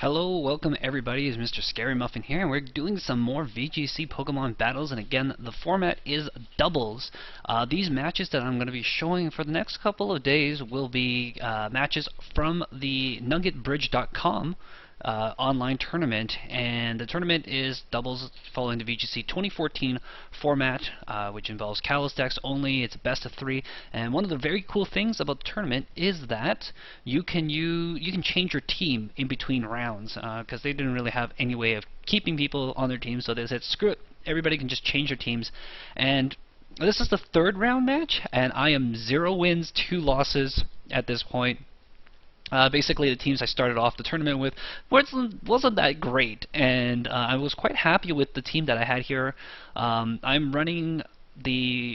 Hello, welcome everybody, it's MrScaryMuffin here, and we're doing some more VGC Pokemon battles, and again, the format is doubles. These matches that I'm going to be showing for the next couple of days will be matches from the NuggetBridge.com online tournament, and the tournament is doubles following the VGC 2014 format, which involves Kalos decks only. It's best of 3, and one of the very cool things about the tournament is that you can change your team in between rounds, because they didn't really have any way of keeping people on their team, so they said screw it, everybody can just change their teams. And this is the third round match, and I am 0 wins, 2 losses at this point. Basically, the teams I started off the tournament with wasn't that great, and I was quite happy with the team that I had here. I'm running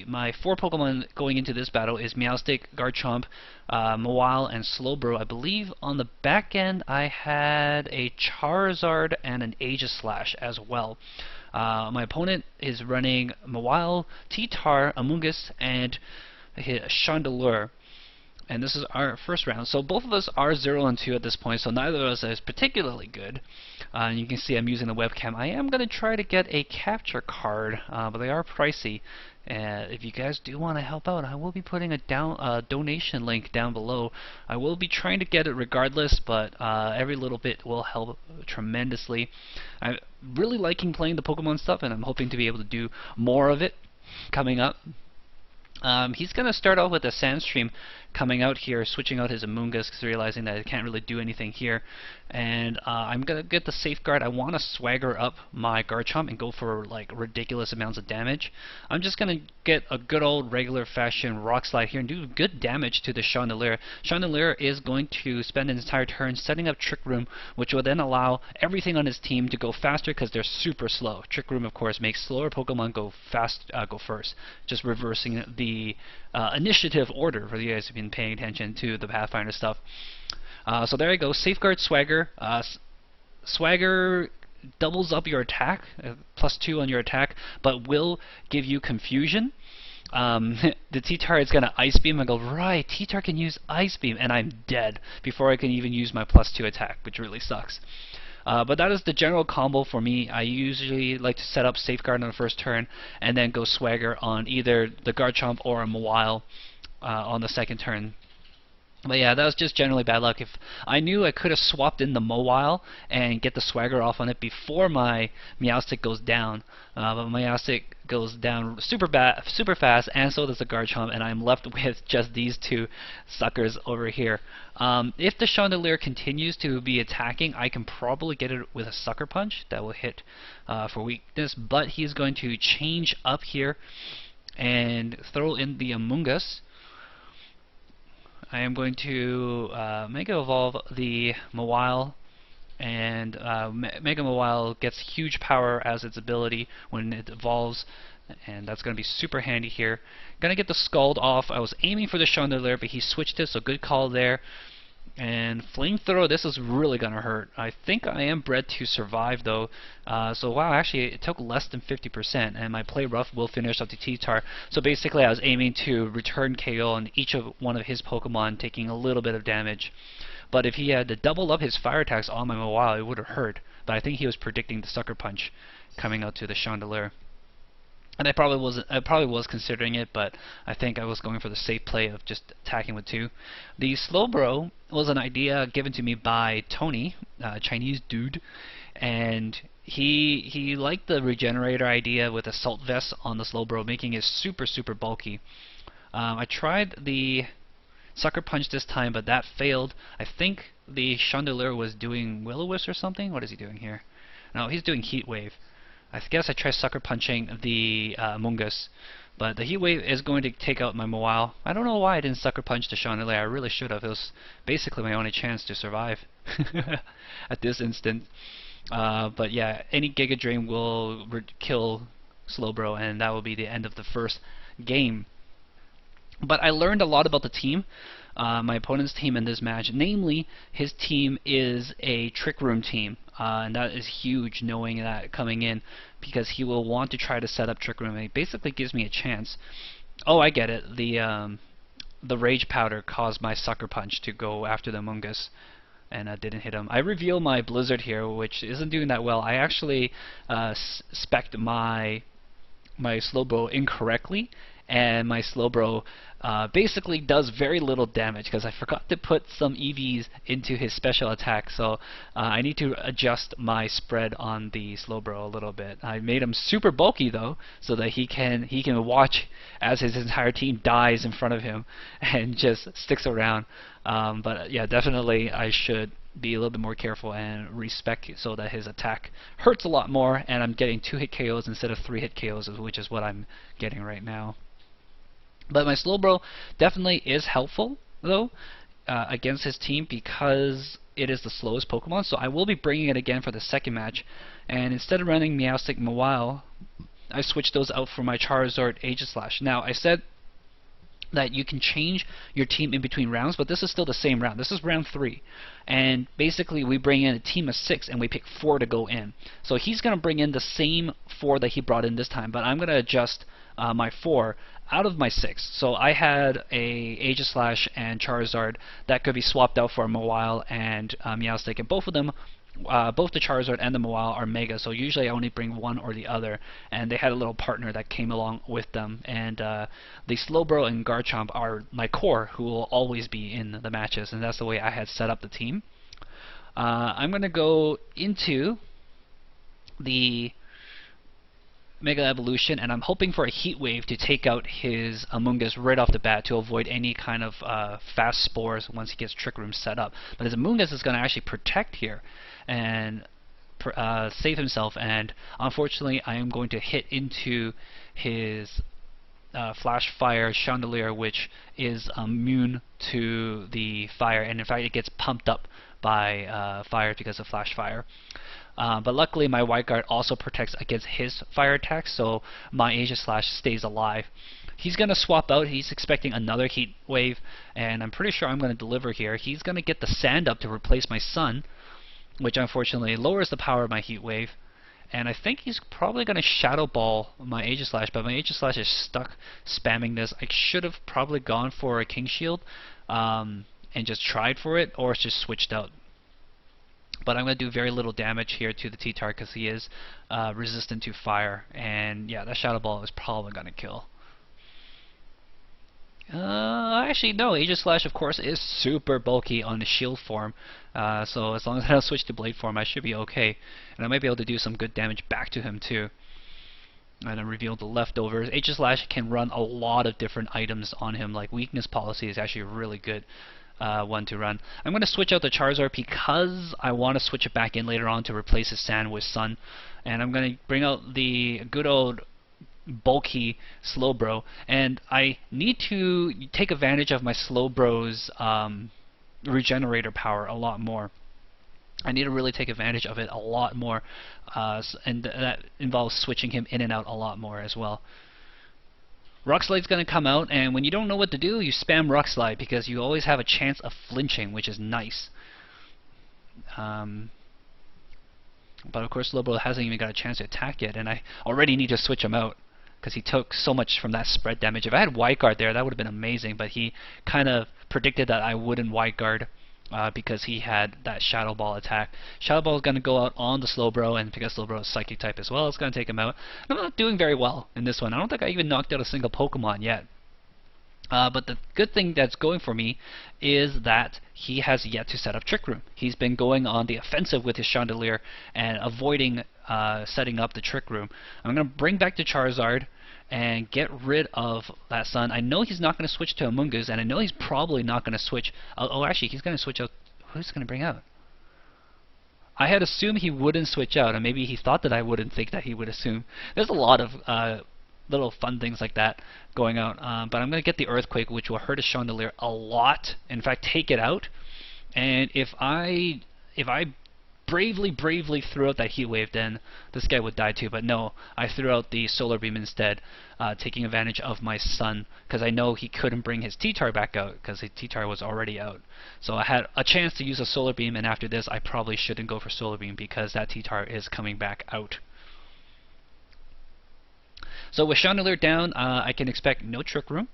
my 4 Pokemon going into this battle is Meowstic, Garchomp, Mawile, and Slowbro. I believe on the back end I had a Charizard and an Aegislash as well. My opponent is running Mawile, T-Tar, Amoonguss, and Chandelure. And this is our first round. So both of us are 0 and 2 at this point, so neither of us is particularly good. You can see I'm using the webcam. I am going to try to get a capture card, but they are pricey. If you guys do want to help out, I will be putting a donation link down below. I will be trying to get it regardless, but every little bit will help tremendously. I'm really liking playing the Pokemon stuff, and I'm hoping to be able to do more of it coming up. He's going to start off with a Sandstream coming out here, switching out his Amoonguss because realizing that it can't really do anything here. And I'm going to get the Safeguard. I want to swagger up my Garchomp and go for like ridiculous amounts of damage. I'm just going to get a good old regular fashion Rock Slide here and do good damage to the Chandelure. Chandelure is going to spend an entire turn setting up Trick Room, which will then allow everything on his team to go faster because they're super slow. Trick Room, of course, makes slower Pokemon go first, just reversing the initiative order for you guys who've been paying attention to the Pathfinder stuff. So there you go, Safeguard, Swagger. Swagger doubles up your attack, +2 on your attack, but will give you confusion. The T-Tar is going to Ice Beam. I go, right, T-Tar can use Ice Beam, and I'm dead before I can even use my +2 attack, which really sucks. But that is the general combo for me. I usually like to set up Safeguard on the first turn and then go Swagger on either the Garchomp or a Mawile on the second turn. But yeah, that was just generally bad luck. If I knew I could have swapped in the Mawile and get the Swagger off on it before my Meowstic goes down, but Meowstic goes down super fast, and so does the Garchomp, and I'm left with just these 2 suckers over here. If the Chandelure continues to be attacking, I can probably get it with a Sucker Punch that will hit for weakness, but he's going to change up here and throw in the Amoonguss. I am going to Mega Evolve the Mawile, and Mega Mawile gets huge power as its ability when it evolves, and that's going to be super handy here. Gonna get the Scald off. I was aiming for the Chandelure, but he switched it, so good call there. And Flamethrower, this is really gonna hurt. I think I am bred to survive though. So wow, actually it took less than 50%, and my play rough will finish up to T-Tar. So basically I was aiming to return KO on each of one of his Pokemon, taking a little bit of damage. But if he had to double up his fire attacks on my Mawile, it would have hurt. But I think he was predicting the Sucker Punch coming out to the Chandelure. And I probably was considering it, but I think I was going for the safe play of just attacking with 2. The Slowbro was an idea given to me by Tony, a Chinese dude, and he liked the Regenerator idea with Assault Vest on the Slowbro, making it super bulky. I tried the Sucker Punch this time, but that failed. I think the Chandelure was doing Will-O-Wisp or something. What is he doing here? No, he's doing Heat Wave. I guess I tried Sucker Punching the Amoonguss, but the Heat Wave is going to take out my Mawile. I don't know why I didn't Sucker Punch the Chandelure. I really should have. It was basically my only chance to survive at this instant. But yeah, any Giga Drain will kill Slowbro, and that will be the end of the first game. But I learned a lot about the team, my opponent's team in this match. Namely, his team is a Trick Room team, and that is huge knowing that coming in, because he will want to try to set up Trick Room, and it basically gives me a chance. Oh, I get it. The Rage Powder caused my Sucker Punch to go after the Amoonguss. and didn't hit him. I reveal my Blizzard here, which isn't doing that well. I actually spec'd my Slowbro incorrectly, and my Slowbro basically does very little damage because I forgot to put some EVs into his special attack, so I need to adjust my spread on the Slowbro a little bit. I made him super bulky though, so that he can watch as his entire team dies in front of him and just sticks around. But yeah, definitely I should be a little bit more careful and respec so that his attack hurts a lot more, and I'm getting 2-hit KOs instead of 3-hit KOs, which is what I'm getting right now. But my Slowbro definitely is helpful though against his team because it is the slowest Pokemon, so I will be bringing it again for the second match, and instead of running Meowstic Mawile, I switched those out for my Charizard Aegislash. Now I said that you can change your team in between rounds, but this is still the same round. This is round 3, and basically we bring in a team of 6 and we pick 4 to go in. So he's going to bring in the same 4 that he brought in this time, but I'm going to adjust my 4 out of my 6. So I had a Aegislash and Charizard that could be swapped out for a Mawile and Meowstic, and both of them, both the Charizard and the Mawile are Mega, so usually I only bring one or the other, and they had a little partner that came along with them, and the Slowbro and Garchomp are my core, who will always be in the matches, and that's the way I had set up the team. I'm going to go into the Mega Evolution, and I'm hoping for a Heat Wave to take out his Amoonguss right off the bat to avoid any kind of fast spores once he gets Trick Room set up. But his Amoonguss is going to actually protect here and save himself, and unfortunately I am going to hit into his Flash Fire Chandelier, which is immune to the fire, and in fact it gets pumped up by fire because of Flash Fire. But luckily my White Guard also protects against his fire attacks, so my Aegislash stays alive. He's going to swap out. He's expecting another Heat Wave, and I'm pretty sure I'm going to deliver here. He's going to get the Sand Up to replace my Sun, which unfortunately lowers the power of my Heat Wave. And I think he's probably going to Shadow Ball my Aegislash, but my Aegislash is stuck spamming this. I should have probably gone for a King Shield and just tried for it, or just switched out. But I'm going to do very little damage here to the T-Tar because he is resistant to fire. And yeah, that Shadow Ball is probably going to kill. Actually, no. Aegislash, of course, is super bulky on the shield form. So as long as I don't switch to blade form, I should be okay. And I might be able to do some good damage back to him, too. And I revealed the leftovers. Aegislash can run a lot of different items on him. Like Weakness Policy is actually a really good one to run. I'm going to switch out the Charizard because I want to switch it back in later on to replace his Sand with Sun. And I'm going to bring out the good old bulky Slowbro, and I need to take advantage of my Slowbro's regenerator power a lot more. I need to really take advantage of it a lot more, and that involves switching him in and out a lot more as well. Rock Slide's going to come out, and when you don't know what to do, you spam Rock Slide because you always have a chance of flinching, which is nice. But of course Slowbro hasn't even got a chance to attack yet, and I already need to switch him out because he took so much from that spread damage. If I had White Guard there, that would have been amazing, but he kind of predicted that I wouldn't White Guard because he had that Shadow Ball attack. Shadow Ball is going to go out on the Slowbro, and because Slowbro is Psychic type as well, it's going to take him out. I'm not doing very well in this one. I don't think I even knocked out a single Pokemon yet. But the good thing that's going for me is that he has yet to set up Trick Room. He's been going on the offensive with his Chandelier and avoiding setting up the Trick Room. I'm going to bring back the Charizard and get rid of that Sun. I know he's not going to switch to Amoonguss, and I know he's probably not going to switch. Oh, actually, he's going to switch out. Who's going to bring out? I had assumed he wouldn't switch out, and maybe he thought that I wouldn't think that he would assume. There's a lot of little fun things like that going out, but I'm going to get the Earthquake, which will hurt his Chandelier a lot. In fact, take it out. And if I bravely threw out that Heat Wave, then this guy would die too. But no, I threw out the Solar Beam instead, taking advantage of my Sun, because I know he couldn't bring his T-Tar back out because his T-Tar was already out. So I had a chance to use a Solar Beam, and after this I probably shouldn't go for Solar Beam because that T-Tar is coming back out. So with Chandelier down, I can expect no Trick Room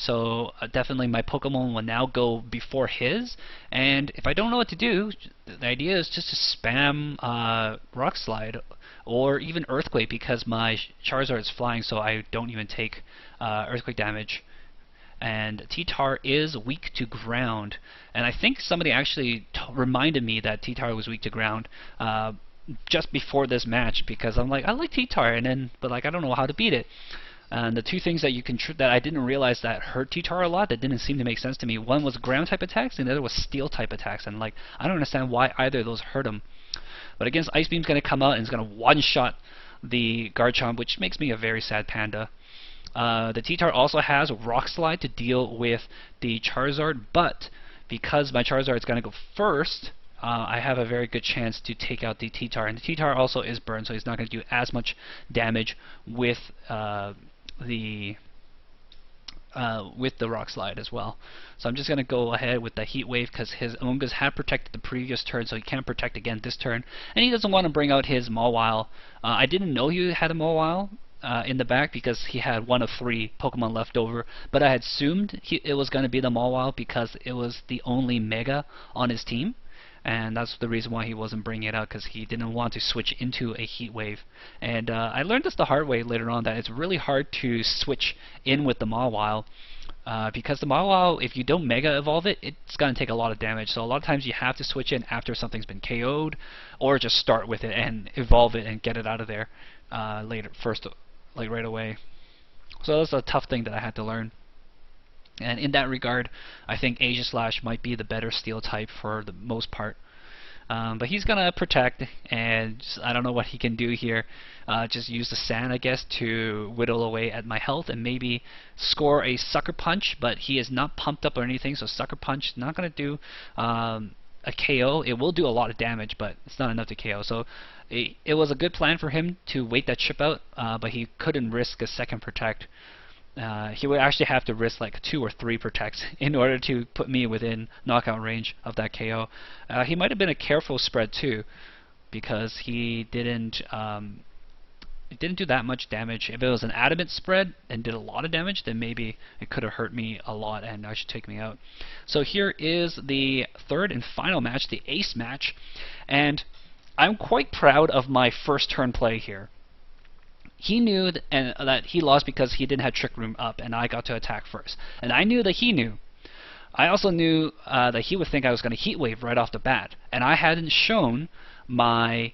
So definitely my Pokemon will now go before his, and if I don't know what to do, the idea is just to spam Rock Slide or even Earthquake, because my Charizard is flying, so I don't even take Earthquake damage. And T-Tar is weak to ground, and I think somebody actually reminded me that T-Tar was weak to ground just before this match, because I'm like, I like T-Tar, but like I don't know how to beat it. And the two things that you can that I didn't realize that hurt T-Tar a lot, that didn't seem to make sense to me. One was ground type attacks, and the other was steel type attacks, and like I don't understand why either of those hurt him. But against Ice Beam's going to come out and it's going to one-shot the Garchomp, which makes me a very sad panda. The T-Tar also has Rock Slide to deal with the Charizard, but because my Charizard is going to go first, I have a very good chance to take out the T-Tar. And the T-Tar also is burned, so he's not going to do as much damage with the Rock Slide as well. So I'm just going to go ahead with the Heat Wave, because his Amoonguss had protected the previous turn, so he can't protect again this turn. And he doesn't want to bring out his Mawile. I didn't know he had a Mawile in the back, because he had one of 3 Pokemon left over, but I had assumed it was going to be the Mawile because it was the only Mega on his team, and that's the reason why he wasn't bringing it out, because he didn't want to switch into a Heat Wave. And I learned this the hard way later on, that it's really hard to switch in with the Mawile, because the Mawile, if you don't Mega Evolve it, it's going to take a lot of damage. So a lot of times you have to switch in after something's been KO'd, or just start with it and evolve it and get it out of there later, like right away. So that's a tough thing that I had to learn. And in that regard, I think Aegislash might be the better steel type for the most part. But he's going to protect, and I don't know what he can do here. Just use the sand, I guess, to whittle away at my health and maybe score a Sucker Punch, but he is not pumped up or anything, so Sucker Punch is not going to do a KO. It will do a lot of damage, but it's not enough to KO. So it was a good plan for him to wait that chip out, but he couldn't risk a second protect. He would actually have to risk like 2 or 3 protects in order to put me within knockout range of that KO. He might have been a careful spread too, because he didn't do that much damage. If it was an adamant spread and did a lot of damage, then maybe it could have hurt me a lot and actually take me out. So here is the third and final match, the ace match, and I'm quite proud of my first turn play here. He knew that he lost because he didn't have Trick Room up, and I got to attack first. And I knew that he knew. I also knew that he would think I was going to Heat Wave right off the bat, and I hadn't shown my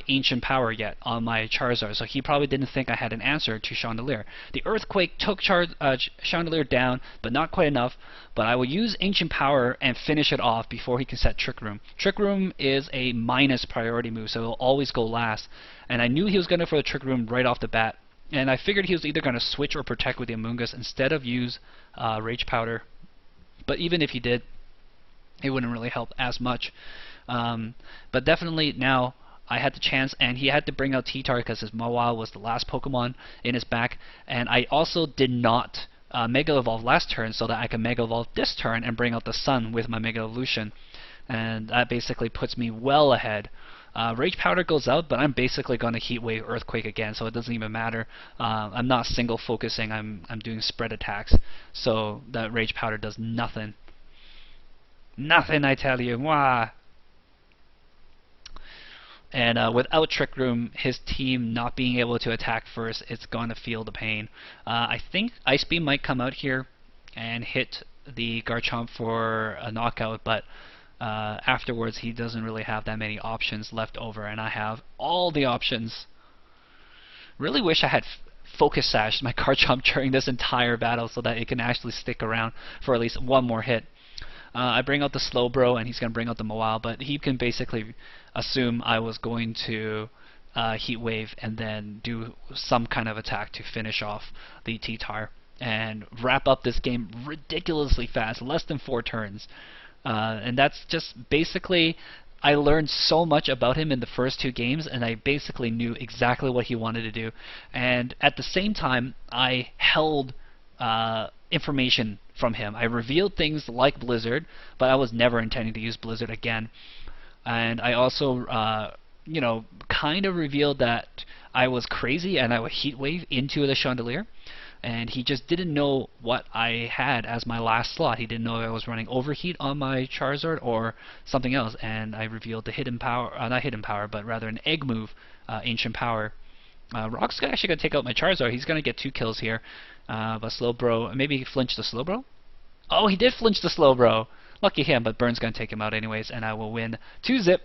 Ancient Power yet on my Charizard, so he probably didn't think I had an answer to Chandelier. The Earthquake took Chandelier down, but not quite enough. But I will use Ancient Power and finish it off before he can set Trick Room. Trick Room is a minus priority move, so it will always go last. And I knew he was going to for the Trick Room right off the bat, and I figured he was either going to switch or protect with the Amoonguss instead of use Rage Powder. But even if he did, it wouldn't really help as much. But definitely now I had the chance, and he had to bring out T-Tar because his Mawile was the last Pokemon in his back, and I also did not Mega Evolve last turn so that I could Mega Evolve this turn and bring out the Sun with my Mega Evolution, and that basically puts me well ahead. Rage Powder goes out, but I'm basically going to Heat Wave Earthquake again, so it doesn't even matter. I'm not single focusing, I'm doing spread attacks, so that Rage Powder does nothing. Nothing, I tell you. Wah! And without Trick Room, his team not being able to attack first, it's going to feel the pain. I think Ice Beam might come out here and hit the Garchomp for a knockout, but afterwards he doesn't really have that many options left over, and I have all the options. Really wish I had Focus Sashed my Garchomp during this entire battle so that it can actually stick around for at least one more hit. I bring out the Slowbro, and he's going to bring out the Mawile, but he can basically assume I was going to Heat Wave and then do some kind of attack to finish off the T-Tar and wrap up this game ridiculously fast, less than 4 turns. And that's just basically, I learned so much about him in the first 2 games, and I basically knew exactly what he wanted to do. And at the same time, I held information from him. I revealed things like Blizzard, but I was never intending to use Blizzard again. And I also, you know, kind of revealed that I was crazy and I would Heat Wave into the Chandelier. and he just didn't know what I had as my last slot. He didn't know if I was running Overheat on my Charizard or something else, and I revealed the hidden power, not hidden power, but rather an egg move, Ancient Power. Rock's actually going to take out my Charizard. He's going to get 2 kills here, but Slowbro, maybe he flinched the Slowbro? Oh, he did flinch the Slowbro! Lucky him, but Burn's going to take him out anyways, and I will win 2-zip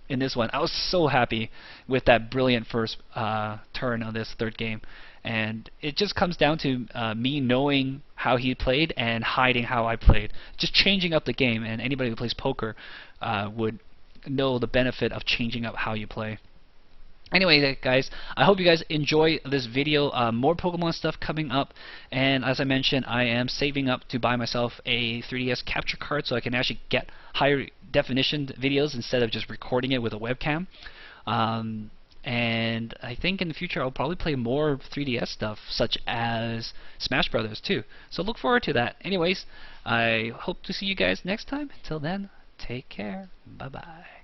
in this one. I was so happy with that brilliant first turn on this third game, and it just comes down to me knowing how he played and hiding how I played, just changing up the game, and anybody who plays poker would know the benefit of changing up how you play. Anyway, guys, I hope you guys enjoy this video. More Pokemon stuff coming up, and as I mentioned, I am saving up to buy myself a 3DS capture card so I can actually get higher definition videos instead of just recording it with a webcam. And I think in the future I'll probably play more 3DS stuff, such as Smash Brothers too. So look forward to that. Anyways, I hope to see you guys next time. Until then, take care. Bye-bye.